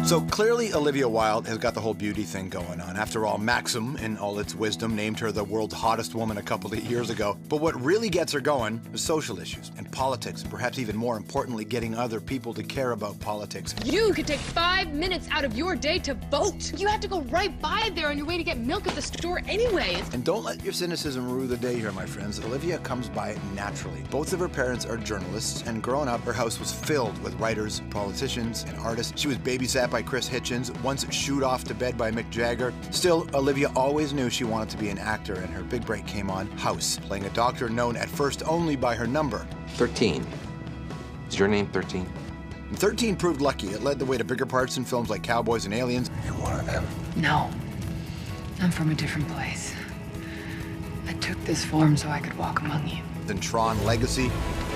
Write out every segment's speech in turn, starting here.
So clearly Olivia Wilde has got the whole beauty thing going on. After all, Maxim, in all its wisdom, named her the world's hottest woman a couple of years ago. But what really gets her going is social issues and politics, and perhaps even more importantly, getting other people to care about politics. You could take 5 minutes out of your day to vote. You have to go right by there on your way to get milk at the store anyway. And don't let your cynicism rue the day here, my friends. Olivia comes by it naturally. Both of her parents are journalists, and growing up, her house was filled with writers, politicians, and artists. She was babysat by Chris Hitchens, once shooed off to bed by Mick Jagger. Still, Olivia always knew she wanted to be an actor, and her big break came on House, playing a doctor known at first only by her number. 13. Is your name 13? 13 proved lucky. It led the way to bigger parts in films like Cowboys and Aliens. You're one of them. No. I'm from a different place. I took this form so I could walk among you. Then Tron Legacy.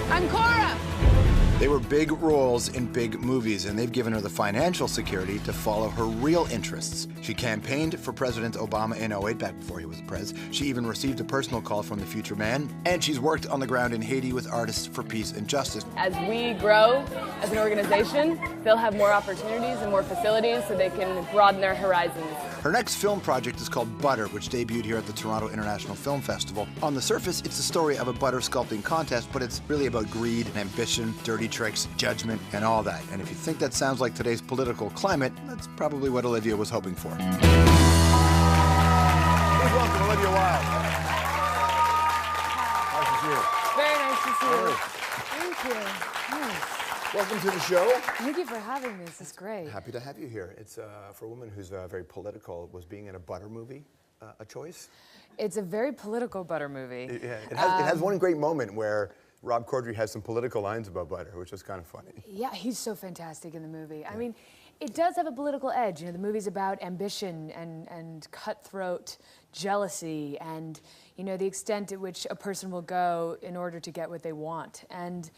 I'm Cora! They were big roles in big movies, and they've given her the financial security to follow her real interests. She campaigned for President Obama in '08, back before he was prez. She even received a personal call from the future man, and she's worked on the ground in Haiti with Artists for Peace and Justice. As we grow as an organization, they'll have more opportunities and more facilities so they can broaden their horizons. Her next film project is called Butter, which debuted here at the Toronto International Film Festival. On the surface, it's the story of a butter sculpting contest, but it's really about greed and ambition, dirty tricks, judgment, and all that. And if you think that sounds like today's political climate, that's probably what Olivia was hoping for. Please welcome Olivia Wilde. Nice to see you. Very nice to see you. Thank you. Nice. Welcome to the show. Thank you for having me. This is great. Happy to have you here. It's for a woman who's very political. Was being in a butter movie a choice? It's a very political butter movie. Yeah, it has one great moment where Rob Corddry has some political lines about butter, which is kind of funny. Yeah, he's so fantastic in the movie. Yeah. I mean, it does have a political edge. You know, the movie's about ambition and cutthroat jealousy and, you know, the extent at which a person will go in order to get what they want. And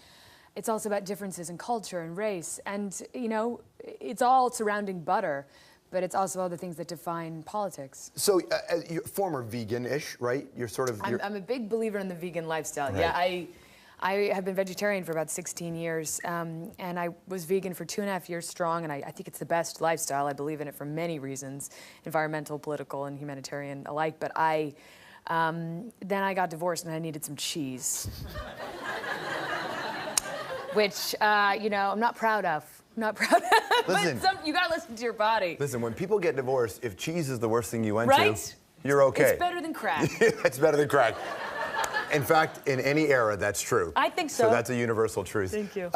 it's also about differences in culture and race. And, you know, it's all surrounding butter, but it's also all the things that define politics. So, you're former vegan-ish, right? You're sort of... I'm a big believer in the vegan lifestyle. Right. Yeah, I have been vegetarian for about 16 years, and I was vegan for 2.5 years strong, and I think it's the best lifestyle. I believe in it for many reasons, environmental, political, and humanitarian alike, but then I got divorced and I needed some cheese. Which, you know, I'm not proud of. Not proud of. Listen, but you gotta listen to your body. Listen, when people get divorced, if cheese is the worst thing you went to, you're okay. It's better than crack. It's better than crack. In fact, in any era, that's true. I think so. So that's a universal truth. Thank you.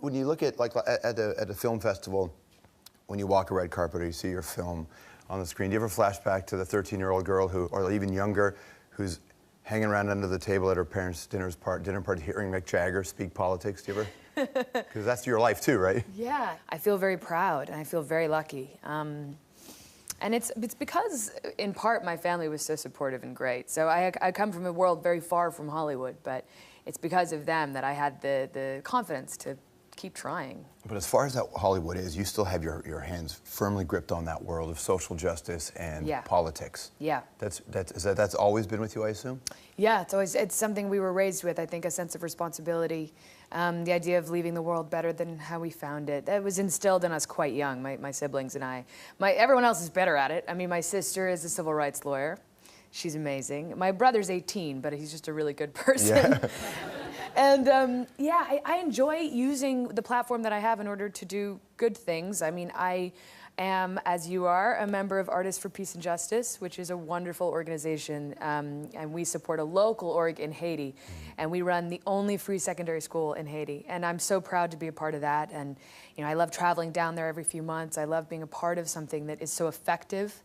When you look at, like, at a film festival, when you walk a red carpet or you see your film on the screen, do you ever flash back to the 13-year-old girl who, or even younger, who's hanging around under the table at her parents' dinner party, hearing Mick Jagger speak politics? Do you ever? Because that's your life too, right? Yeah, I feel very proud and I feel very lucky. And it's because, in part, my family was so supportive and great. So I come from a world very far from Hollywood, but it's because of them that I had the confidence to keep trying. But as far as that Hollywood is, you still have your hands firmly gripped on that world of social justice and politics. Yeah. That's always been with you, I assume? Yeah, it's something we were raised with. I think a sense of responsibility, the idea of leaving the world better than how we found it. That was instilled in us quite young, my siblings and I. Everyone else is better at it. I mean, my sister is a civil rights lawyer. She's amazing. My brother's 18, but he's just a really good person. Yeah. And yeah, I enjoy using the platform that I have in order to do good things. I mean, I am, as you are, a member of Artists for Peace and Justice, which is a wonderful organization, and we support a local org in Haiti, and we run the only free secondary school in Haiti, and I'm so proud to be a part of that. And you know, I love traveling down there every few months. I love being a part of something that is so effective.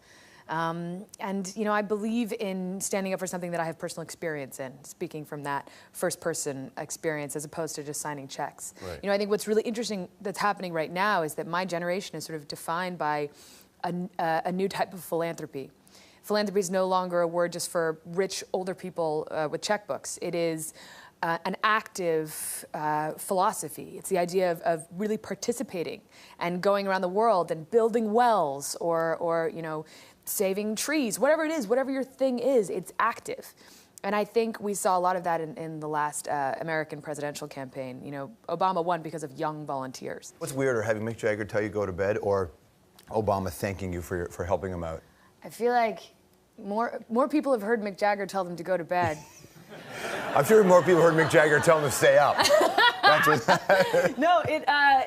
And you know, I believe in standing up for something that I have personal experience in, speaking from that first-person experience as opposed to just signing checks. Right. You know, I think what's really interesting that's happening right now is that my generation is sort of defined by a new type of philanthropy. Philanthropy is no longer a word just for rich older people with checkbooks. It is an active philosophy. It's the idea of really participating and going around the world and building wells or you know, saving trees, whatever it is, whatever your thing is, it's active. And I think we saw a lot of that in the last American presidential campaign. You know, Obama won because of young volunteers. What's weirder, having Mick Jagger tell you go to bed, or Obama thanking you for helping him out? I feel like more people have heard Mick Jagger tell them to go to bed. I'm sure more people heard Mick Jagger tell him to stay up. No,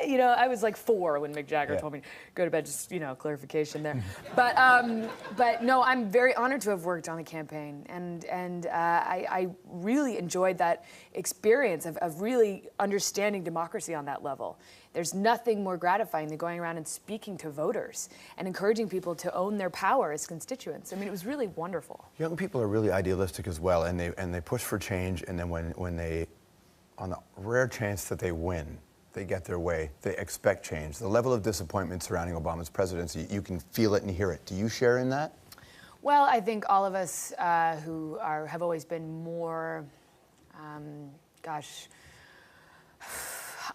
you know, I was like 4 when Mick Jagger told me to go to bed. Just, you know, clarification there. But no, I'm very honored to have worked on the campaign, and I really enjoyed that experience of really understanding democracy on that level. There's nothing more gratifying than going around and speaking to voters and encouraging people to own their power as constituents. I mean, it was really wonderful. Young people are really idealistic as well, and they push for change, and then when they, on the rare chance that they win, they get their way, they expect change. The level of disappointment surrounding Obama's presidency, you can feel it and hear it. Do you share in that? Well, I think all of us who have always been more,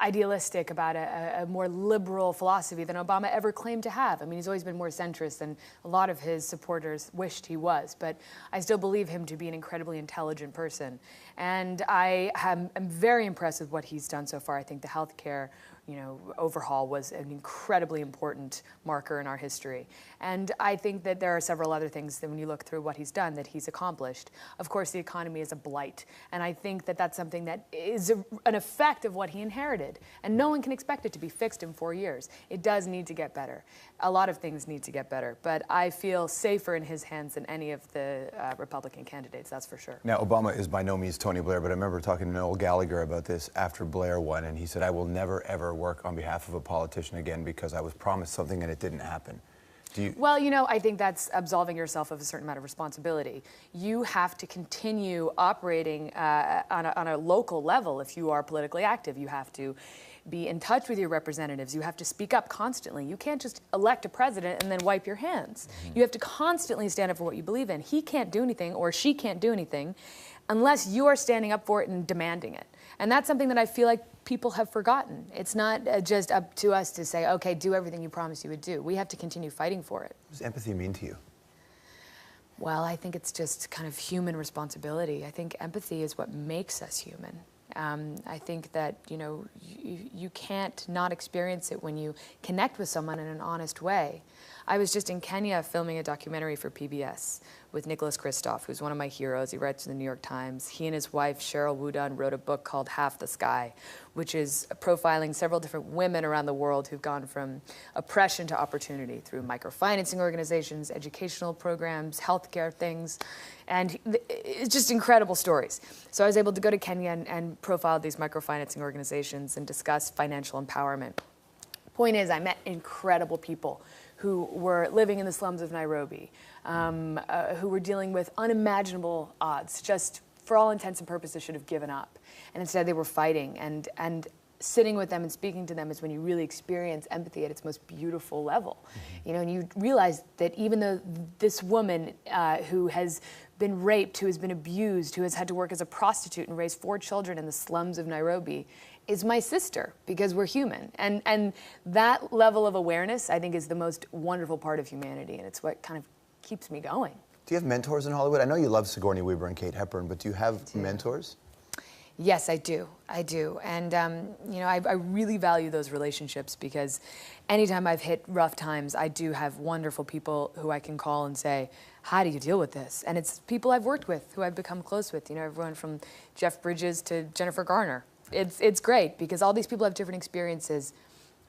idealistic about a more liberal philosophy than Obama ever claimed to have. I mean, he's always been more centrist than a lot of his supporters wished he was, but I still believe him to be an incredibly intelligent person. And I am very impressed with what he's done so far. I think the healthcare, you know, overhaul was an incredibly important marker in our history. And I think that there are several other things that when you look through what he's done that he's accomplished. Of course, the economy is a blight. And I think that that's something that is an effect of what he inherited. And no one can expect it to be fixed in 4 years. It does need to get better. A lot of things need to get better. But I feel safer in his hands than any of the Republican candidates, that's for sure. Now, Obama is by no means Tony Blair, but I remember talking to Noel Gallagher about this after Blair won, and he said, I will never, ever work on behalf of a politician again because I was promised something and it didn't happen. Well, you know, I think that's absolving yourself of a certain amount of responsibility. You have to continue operating on a local level if you are politically active. You have to be in touch with your representatives. You have to speak up constantly. You can't just elect a president and then wipe your hands. You have to constantly stand up for what you believe in. He can't do anything, or she can't do anything, unless you are standing up for it and demanding it. And that's something that I feel like people have forgotten. It's not just up to us to say, okay, do everything you promised you would do. We have to continue fighting for it. What does empathy mean to you? Well, I think it's just kind of human responsibility. I think empathy is what makes us human. I think that, you know, you can't not experience it when you connect with someone in an honest way. I was just in Kenya filming a documentary for PBS with Nicholas Kristof, who's one of my heroes. He writes for the New York Times. He and his wife, Cheryl Wudun, wrote a book called Half the Sky, which is profiling several different women around the world who've gone from oppression to opportunity through microfinancing organizations, educational programs, healthcare things, and it's just incredible stories. So I was able to go to Kenya and profile these microfinancing organizations and discuss financial empowerment. Point is, I met incredible people who were living in the slums of Nairobi, who were dealing with unimaginable odds, just for all intents and purposes should have given up. And instead they were fighting, and sitting with them and speaking to them is when you really experience empathy at its most beautiful level. You know, and you realize that even though this woman who has been raped, who has been abused, who has had to work as a prostitute and raise 4 children in the slums of Nairobi, is my sister, because we're human. And that level of awareness, I think, is the most wonderful part of humanity, and it's what kind of keeps me going. Do you have mentors in Hollywood? I know you love Sigourney Weaver and Kate Hepburn, but do you have mentors? Yes, I do. I do. And, you know, I really value those relationships because anytime I've hit rough times, I do have wonderful people who I can call and say, how do you deal with this? And it's people I've worked with, who I've become close with. You know, everyone from Jeff Bridges to Jennifer Garner. It's great because all these people have different experiences,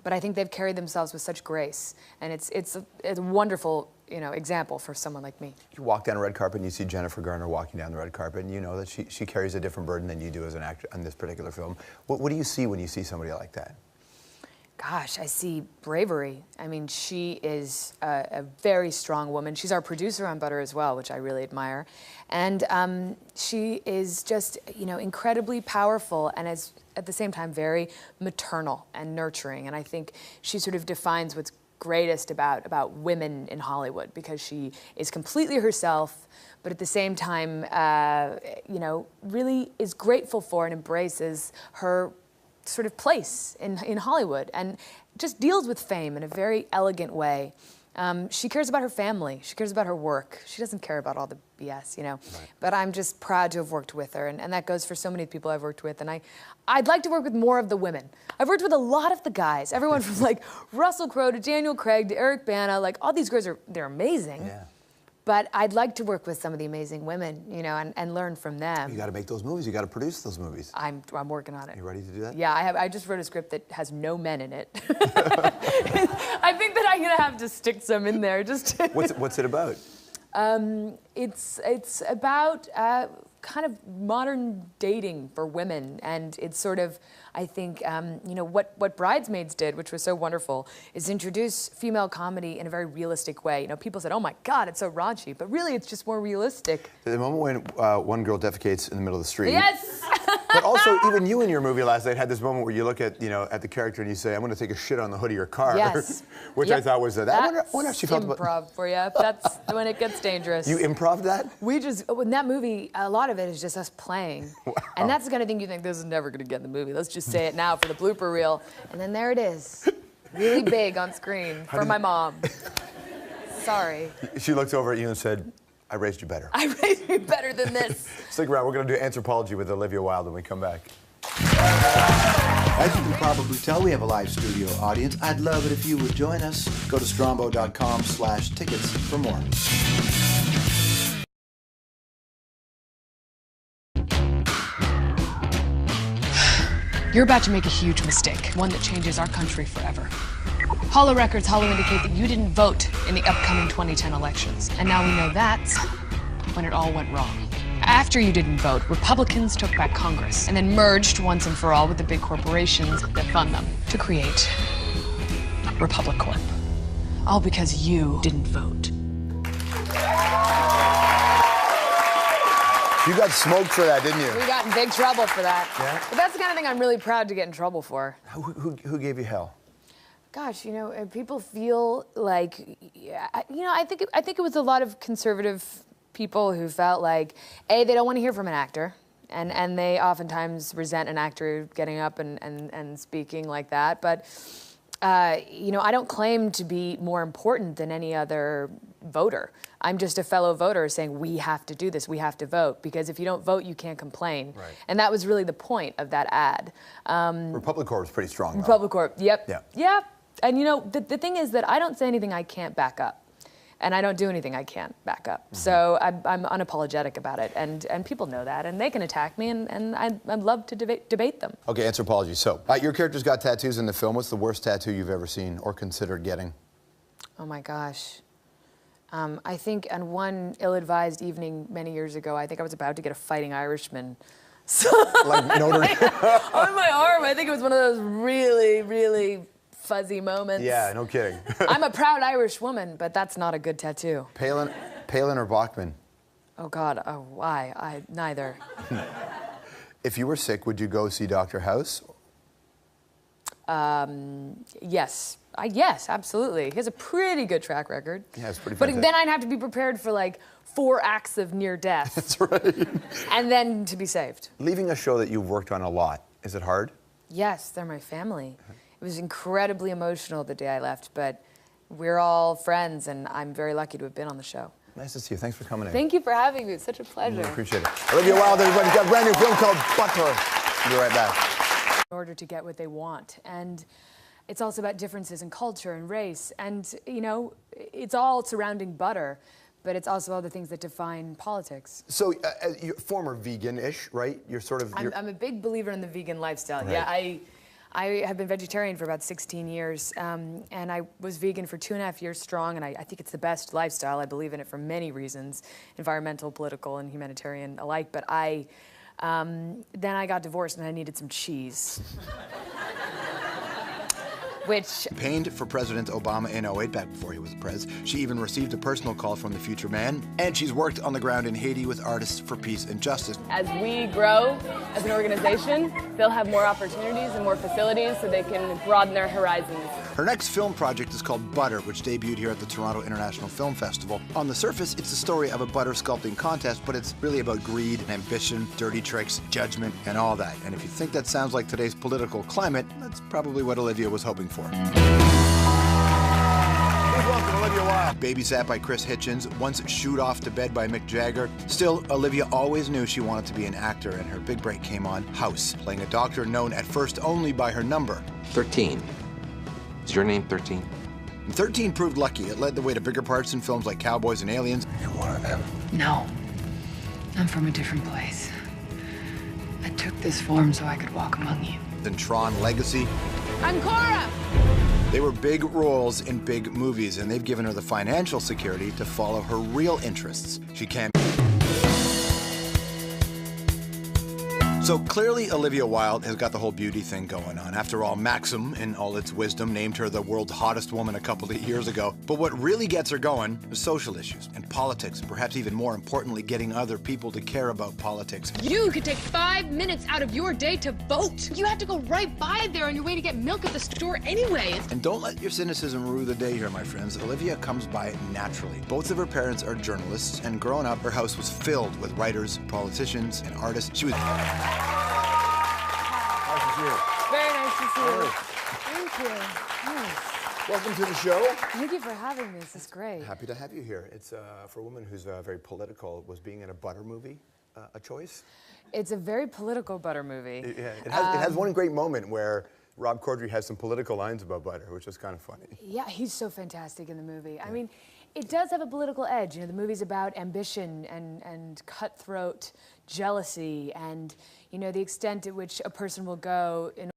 but I think they've carried themselves with such grace. And it's a wonderful, you know, example for someone like me. You walk down a red carpet and you see Jennifer Garner walking down the red carpet, and you know that she carries a different burden than you do as an actor in this particular film. What do you see when you see somebody like that? Gosh, I see bravery. I mean, she is a very strong woman. She's our producer on Butter as well, which I really admire. And she is just, you know, incredibly powerful and is at the same time very maternal and nurturing. And I think she sort of defines what's greatest about women in Hollywood, because she is completely herself, but at the same time, you know, really is grateful for and embraces her sort of place in Hollywood, and just deals with fame in a very elegant way. She cares about her family. She cares about her work. She doesn't care about all the BS, you know. Right. But I'm just proud to have worked with her, and that goes for so many people I've worked with. And I'd like to work with more of the women. I've worked with a lot of the guys, everyone from like Russell Crowe to Daniel Craig to Eric Bana. Like all these girls they're amazing. Yeah. But I'd like to work with some of the amazing women, you know, and learn from them. You got to make those movies. You got to produce those movies. I'm working on it. You ready to do that? Yeah, I just wrote a script that has no men in it. I think that I'm gonna have to stick some in there. Just. What's it about? It's about kind of modern dating for women, and it's sort of, I think, you know, what Bridesmaids did, which was so wonderful, is introduce female comedy in a very realistic way. You know, people said, "Oh my God, it's so raunchy," but really, it's just more realistic. The moment when one girl defecates in the middle of the street. Yes. But also, even you in your movie last night had this moment where you look at, you know, at the character and you say, "I'm going to take a shit on the hood of your car." Yes. Which I thought was that. I wonder if she felt about improv for you. That's when it gets dangerous. You improv that? We just, in that movie, a lot of it is just us playing. Wow. And that's the kind of thing you think, this is never going to get in the movie. Let's just say it now for the blooper reel. And then there it is, really big on screen for my mom. Sorry. She looked over at you and said, "I raised you better." I raised you better than this. Stick around. We're going to do Anthropology with Olivia Wilde when we come back. As you can probably tell, we have a live studio audience. I'd love it if you would join us. Go to strombo.com/tickets for more. You're about to make a huge mistake, one that changes our country forever. Hollow records indicate that you didn't vote in the upcoming 2010 elections, and now we know that's when it all went wrong. After you didn't vote, Republicans took back Congress and then merged once and for all with the big corporations that fund them to create Republic Corp. All because you didn't vote. You got smoked for that, didn't you? We got in big trouble for that. Yeah? But that's the kind of thing I'm really proud to get in trouble for. Who gave you hell? Gosh, you know, people feel like, you know, I think it was a lot of conservative people who felt like, A, they don't want to hear from an actor, and they oftentimes resent an actor getting up and speaking like that. But, you know, I don't claim to be more important than any other voter. I'm just a fellow voter saying we have to do this, we have to vote, because if you don't vote, you can't complain. Right. And that was really the point of that ad. Republic Corp is pretty strong, though. Republic Corp, yep. Yeah. Yeah. And you know, the thing is that I don't say anything I can't back up. And I don't do anything I can't back up. Mm-hmm. So I'm unapologetic about it. And people know that. And they can attack me, and I'd love to debate them. Okay, Anthropology. So your character's got tattoos in the film. What's the worst tattoo you've ever seen or considered getting? Oh, my gosh. I think on one ill-advised evening many years ago, I think I was about to get a Fighting Irishman. So like Notre Dame? On my arm. I think it was one of those really, really fuzzy moments. Yeah, no kidding. I'm a proud Irish woman, but that's not a good tattoo. Palin or Bachman? Oh, God. Oh, why? Neither. If you were sick, would you go see Dr. House? Yes. Yes, absolutely. He has a pretty good track record. Yeah, it's pretty fantastic. But then I'd have to be prepared for like 4 acts of near death. That's right. And then to be saved. Leaving a show that you've worked on a lot, is it hard? Yes, they're my family. It was incredibly emotional the day I left, but we're all friends, and I'm very lucky to have been on the show. Nice to see you. Thanks for coming in. Thank you for having me. It's such a pleasure. Really appreciate it. Olivia Wilde, everybody's got a brand new film called Butter. We'll be right back. In order to get what they want, and it's also about differences in culture and race, and you know, it's all surrounding butter, but it's also all the things that define politics. So, you're former vegan-ish, right? You're sort of. I'm a big believer in the vegan lifestyle. Right. Yeah, I have been vegetarian for about 16 years, and I was vegan for 2.5 years strong, and I think it's the best lifestyle. I believe in it for many reasons, environmental, political, and humanitarian alike. But then I got divorced, and I needed some cheese. Which campaigned for President Obama in 2008, back before he was prez. She even received a personal call from the future man, and she's worked on the ground in Haiti with Artists for Peace and Justice. As we grow as an organization, they'll have more opportunities and more facilities so they can broaden their horizons. Her next film project is called Butter, which debuted here at the Toronto International Film Festival. On the surface, it's the story of a butter sculpting contest, but it's really about greed and ambition, dirty tricks, judgment, and all that. And if you think that sounds like today's political climate, that's probably what Olivia was hoping for. Please welcome Olivia Wilde. Babysat by Chris Hitchens, once shooed off to bed by Mick Jagger. Still, Olivia always knew she wanted to be an actor, and her big break came on House, playing a doctor known at first only by her number. 13. Is your name 13? 13 proved lucky. It led the way to bigger parts in films like Cowboys and Aliens. You're one of them. No. I'm from a different place. I took this form so I could walk among you. Then Tron Legacy. I'm Cora! They were big roles in big movies, and they've given her the financial security to follow her real interests. She can't. So clearly, Olivia Wilde has got the whole beauty thing going on. After all, Maxim, in all its wisdom, named her the world's hottest woman a couple of years ago. But what really gets her going is social issues and politics, and perhaps even more importantly, getting other people to care about politics. You could take 5 minutes out of your day to vote. You have to go right by there on your way to get milk at the store anyway. And don't let your cynicism rue the day here, my friends. Olivia comes by it naturally. Both of her parents are journalists, and growing up, her house was filled with writers, politicians, and artists. She was... Very nice to see you. Thank you. Nice. Welcome to the show. Thank you for having me. This is great. Happy to have you here. It's for a woman who's very political. Was being in a butter movie a choice? It's a very political butter movie. It has one great moment where Rob Corddry has some political lines about butter, which is kind of funny. Yeah, he's so fantastic in the movie. Yeah. I mean, it does have a political edge. You know, the movie's about ambition and cutthroat jealousy and, you know, the extent at which a person will go in